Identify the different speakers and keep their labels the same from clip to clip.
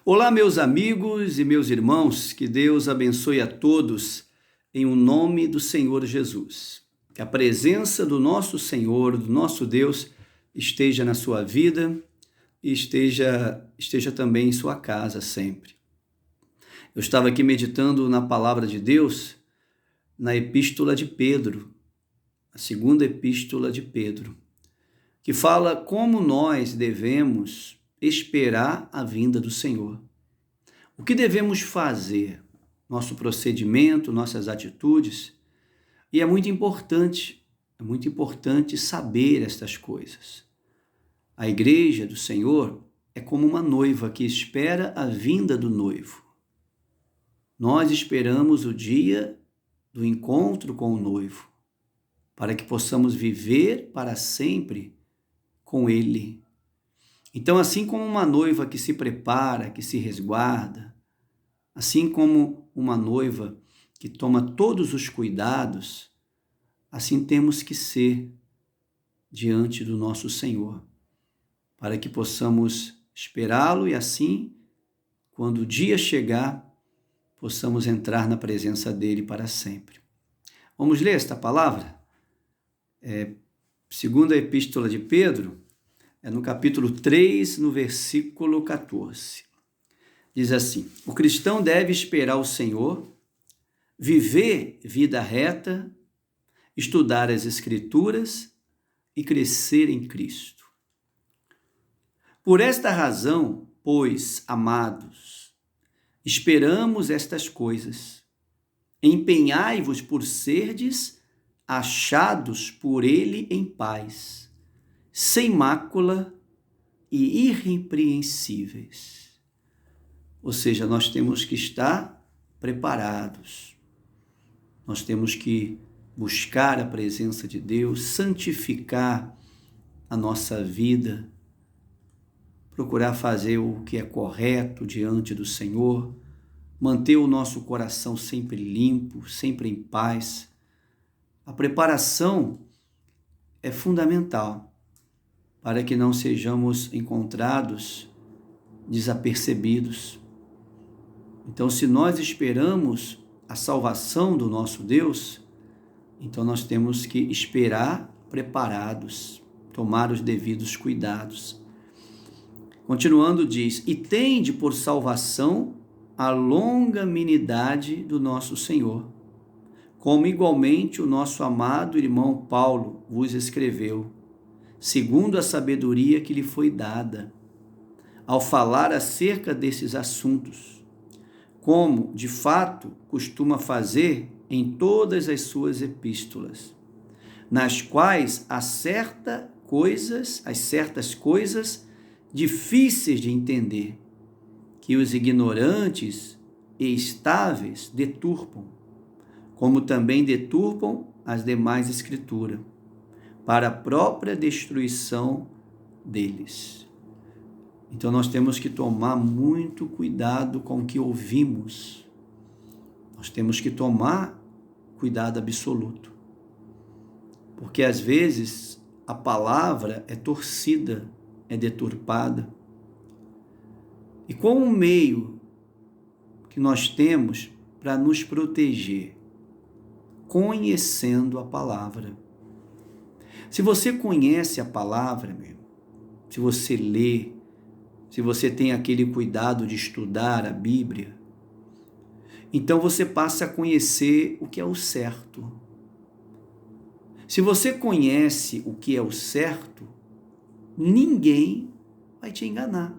Speaker 1: Olá, meus amigos e meus irmãos, que Deus abençoe a todos em o nome do Senhor Jesus. Que a presença do nosso Senhor, do nosso Deus, esteja na sua vida e esteja também em sua casa sempre. Eu estava aqui meditando na palavra de Deus, na epístola de Pedro, a segunda epístola de Pedro, que fala como nós devemos esperar a vinda do Senhor. O que devemos fazer? Nosso procedimento, nossas atitudes. E é muito importante saber estas coisas. A igreja do Senhor é como uma noiva que espera a vinda do noivo. Nós esperamos o dia do encontro com o noivo, para que possamos viver para sempre com ele. Então, assim como uma noiva que se prepara, que se resguarda, assim como uma noiva que toma todos os cuidados, assim temos que ser diante do nosso Senhor, para que possamos esperá-lo e assim, quando o dia chegar, possamos entrar na presença dele para sempre. Vamos ler esta palavra? Segunda Epístola de Pedro, no capítulo 3, no versículo 14. Diz assim: o cristão deve esperar o Senhor, viver vida reta, estudar as Escrituras e crescer em Cristo. Por esta razão, pois, amados, esperamos estas coisas. Empenhai-vos por serdes achados por ele em paz, sem mácula e irrepreensíveis. Ou seja, nós temos que estar preparados. Nós temos que buscar a presença de Deus, santificar a nossa vida, procurar fazer o que é correto diante do Senhor, manter o nosso coração sempre limpo, sempre em paz. A preparação é fundamental para que não sejamos encontrados desapercebidos. Então, se nós esperamos a salvação do nosso Deus, então nós temos que esperar preparados, tomar os devidos cuidados. Continuando, diz: e tende por salvação a longanimidade do nosso Senhor, como igualmente o nosso amado irmão Paulo vos escreveu, segundo a sabedoria que lhe foi dada, ao falar acerca desses assuntos, como, de fato, costuma fazer em todas as suas epístolas, nas quais as certas coisas difíceis de entender, que os ignorantes e estáveis deturpam, como também deturpam as demais escrituras, para a própria destruição deles. Então nós temos que tomar muito cuidado com o que ouvimos. Nós temos que tomar cuidado absoluto. Porque às vezes a palavra é torcida, é deturpada. E qual o meio que nós temos para nos proteger? Conhecendo a palavra. Se você conhece a palavra, meu, se você lê, se você tem aquele cuidado de estudar a Bíblia, então você passa a conhecer o que é o certo. Se você conhece o que é o certo, ninguém vai te enganar.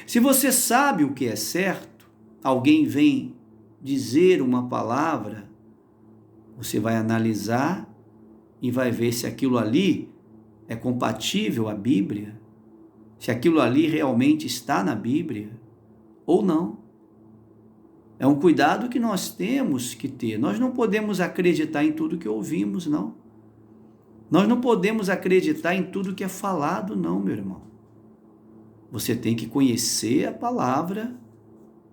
Speaker 1: Se você sabe o que é certo, alguém vem dizer uma palavra, você vai analisar e vai ver se aquilo ali é compatível à Bíblia, se aquilo ali realmente está na Bíblia ou não. É um cuidado que nós temos que ter. Nós não podemos acreditar em tudo que ouvimos, não. Nós não podemos acreditar em tudo que é falado, não, meu irmão. Você tem que conhecer a palavra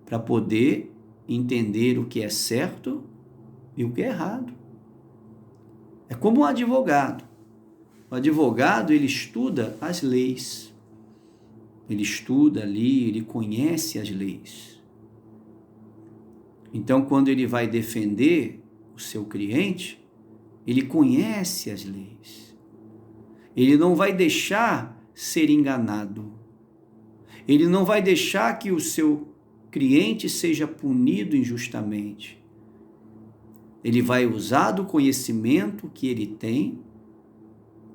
Speaker 1: para poder entender o que é certo e o que é errado. É como um advogado. O advogado, ele estuda as leis. ele estuda ali, ele conhece as leis. Então, quando ele vai defender o seu cliente, ele conhece as leis. Ele não vai deixar ser enganado. Ele não vai deixar que o seu cliente seja punido injustamente. Ele vai usar do conhecimento que ele tem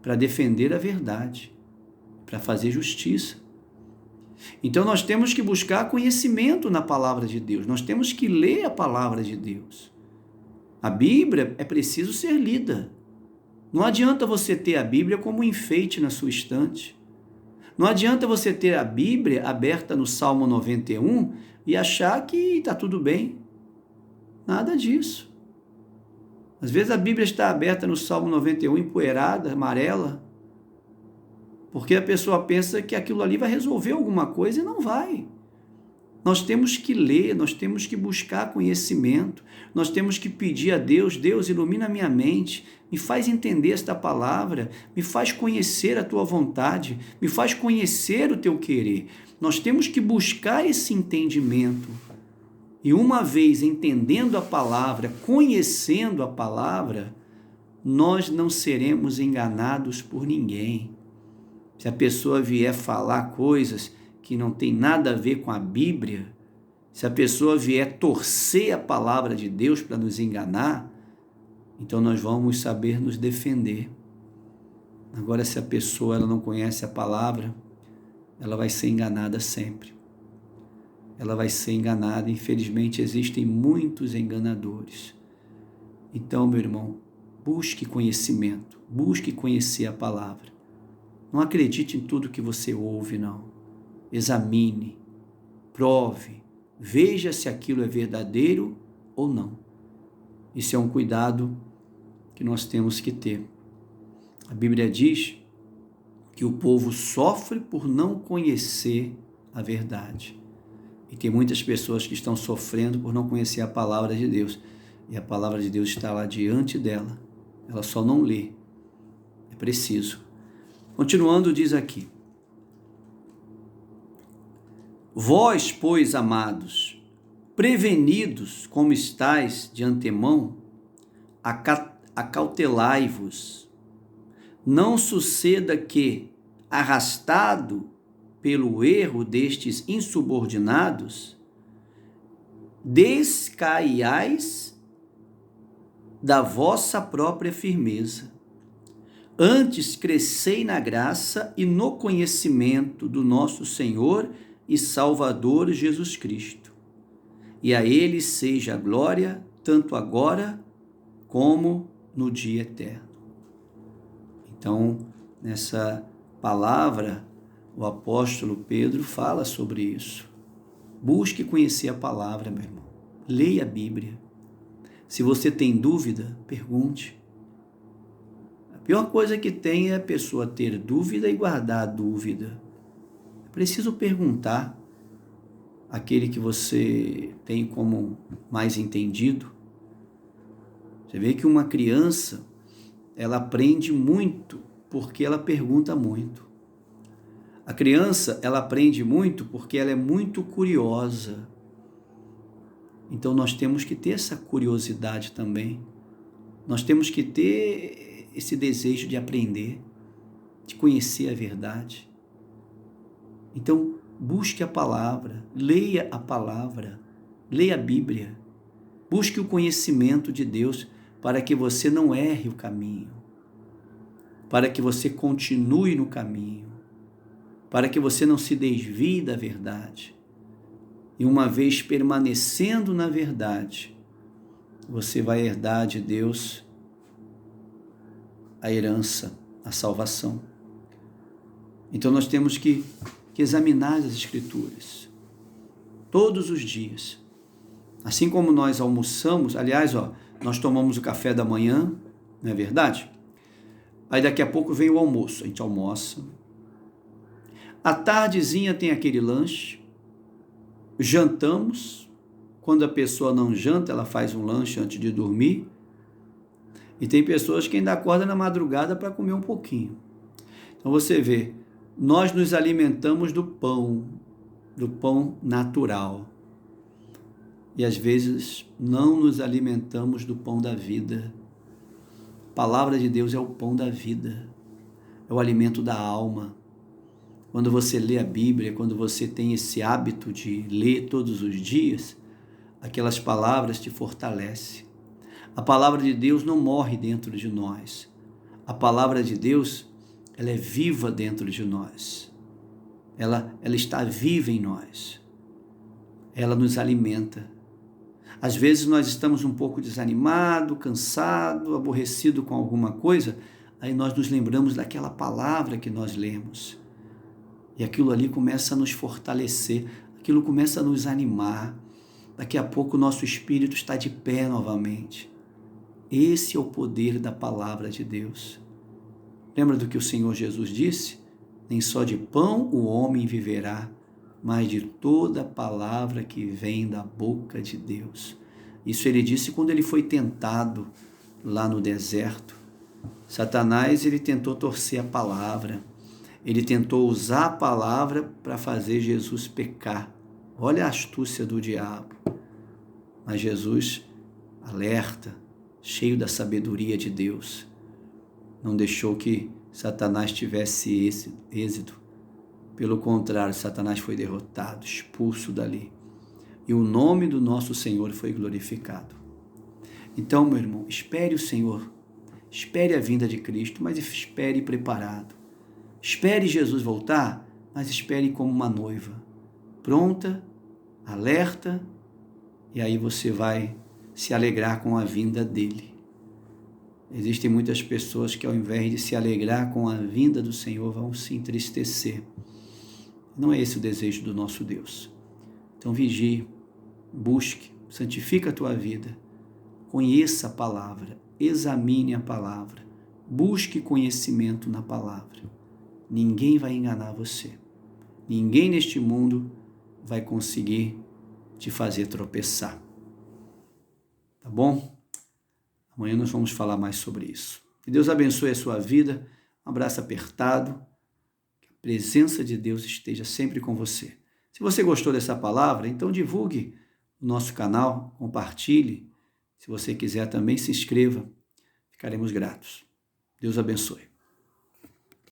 Speaker 1: para defender a verdade, para fazer justiça. Então nós temos que buscar conhecimento na palavra de Deus, nós temos que ler a palavra de Deus. A Bíblia é preciso ser lida. Não adianta você ter a Bíblia como um enfeite na sua estante. Não adianta você ter a Bíblia aberta no Salmo 91 e achar que está tudo bem. Nada disso. Às vezes a Bíblia está aberta no Salmo 91, empoeirada, amarela, porque a pessoa pensa que aquilo ali vai resolver alguma coisa e não vai. Nós temos que ler, nós temos que buscar conhecimento, nós temos que pedir a Deus, Deus, ilumina a minha mente, me faz entender esta palavra, me faz conhecer a tua vontade, me faz conhecer o teu querer. Nós temos que buscar esse entendimento. E uma vez entendendo a palavra, conhecendo a palavra, nós não seremos enganados por ninguém. Se a pessoa vier falar coisas que não tem nada a ver com a Bíblia, se a pessoa vier torcer a palavra de Deus para nos enganar, então nós vamos saber nos defender. Agora, se a pessoa ela não conhece a palavra, ela vai ser enganada sempre. Ela vai ser enganada. Infelizmente, existem muitos enganadores. Então, meu irmão, busque conhecimento, busque conhecer a palavra. Não acredite em tudo que você ouve, não. Examine, prove, veja se aquilo é verdadeiro ou não. Isso é um cuidado que nós temos que ter. A Bíblia diz que o povo sofre por não conhecer a verdade. E tem muitas pessoas que estão sofrendo por não conhecer a palavra de Deus. E a palavra de Deus está lá diante dela. Ela só não lê. É preciso. Continuando, diz aqui: vós, pois, amados, prevenidos como estáis de antemão, acautelai-vos. Não suceda que, arrastado pelo erro destes insubordinados, descaiais da vossa própria firmeza. Antes crescei na graça e no conhecimento do nosso Senhor e Salvador Jesus Cristo. E a Ele seja a glória, tanto agora como no dia eterno. Então, nessa palavra, o apóstolo Pedro fala sobre isso. Busque conhecer a palavra, meu irmão. Leia a Bíblia. Se você tem dúvida, pergunte. A pior coisa que tem é a pessoa ter dúvida e guardar a dúvida. É preciso perguntar àquele que você tem como mais entendido. Você vê que uma criança, ela aprende muito porque ela pergunta muito. A criança, ela aprende muito porque ela é muito curiosa. Então nós temos que ter essa curiosidade também. Nós temos que ter esse desejo de aprender, de conhecer a verdade. Então, busque a palavra, leia a palavra, leia a Bíblia. Busque o conhecimento de Deus para que você não erre o caminho, para que você continue no caminho, para que você não se desvie da verdade. E uma vez permanecendo na verdade, você vai herdar de Deus a herança, a salvação. Então nós temos que examinar as Escrituras todos os dias. Assim como nós almoçamos, aliás, nós tomamos o café da manhã, não é verdade? Aí daqui a pouco vem o almoço, a gente almoça. À tardezinha tem aquele lanche, jantamos. Quando a pessoa não janta, ela faz um lanche antes de dormir. E tem pessoas que ainda acordam na madrugada para comer um pouquinho. Então você vê, Nós nos alimentamos do pão natural. E às vezes não nos alimentamos do pão da vida. A palavra de Deus é o pão da vida, é o alimento da alma. Quando você lê a Bíblia, quando você tem esse hábito de ler todos os dias, aquelas palavras te fortalecem. A palavra de Deus não morre dentro de nós. A palavra de Deus, ela é viva dentro de nós. Ela está viva em nós. Ela nos alimenta. Às vezes nós estamos um pouco desanimado, cansado, aborrecido com alguma coisa, aí nós nos lembramos daquela palavra que nós lemos. E aquilo ali começa a nos fortalecer, aquilo começa a nos animar. Daqui a pouco o nosso espírito está de pé novamente. Esse é o poder da palavra de Deus. Lembra do que o Senhor Jesus disse? Nem só de pão o homem viverá, mas de toda palavra que vem da boca de Deus. Isso ele disse quando ele foi tentado lá no deserto. Satanás, ele tentou torcer a palavra. Ele tentou usar a palavra para fazer Jesus pecar. Olha a astúcia do diabo. Mas Jesus, alerta, cheio da sabedoria de Deus, não deixou que Satanás tivesse êxito. Pelo contrário, Satanás foi derrotado, expulso dali. E o nome do nosso Senhor foi glorificado. Então, meu irmão, espere o Senhor. Espere a vinda de Cristo, mas espere preparado. Espere Jesus voltar, mas espere como uma noiva. Pronta, alerta, e aí você vai se alegrar com a vinda dele. Existem muitas pessoas que, ao invés de se alegrar com a vinda do Senhor, vão se entristecer. Não é esse o desejo do nosso Deus. Então vigie, busque, santifica a tua vida, conheça a palavra, examine a palavra, busque conhecimento na palavra. Ninguém vai enganar você. Ninguém neste mundo vai conseguir te fazer tropeçar. Tá bom? Amanhã nós vamos falar mais sobre isso. Que Deus abençoe a sua vida. Um abraço apertado. Que a presença de Deus esteja sempre com você. Se você gostou dessa palavra, então divulgue o nosso canal, compartilhe. Se você quiser também, se inscreva. Ficaremos gratos. Deus abençoe.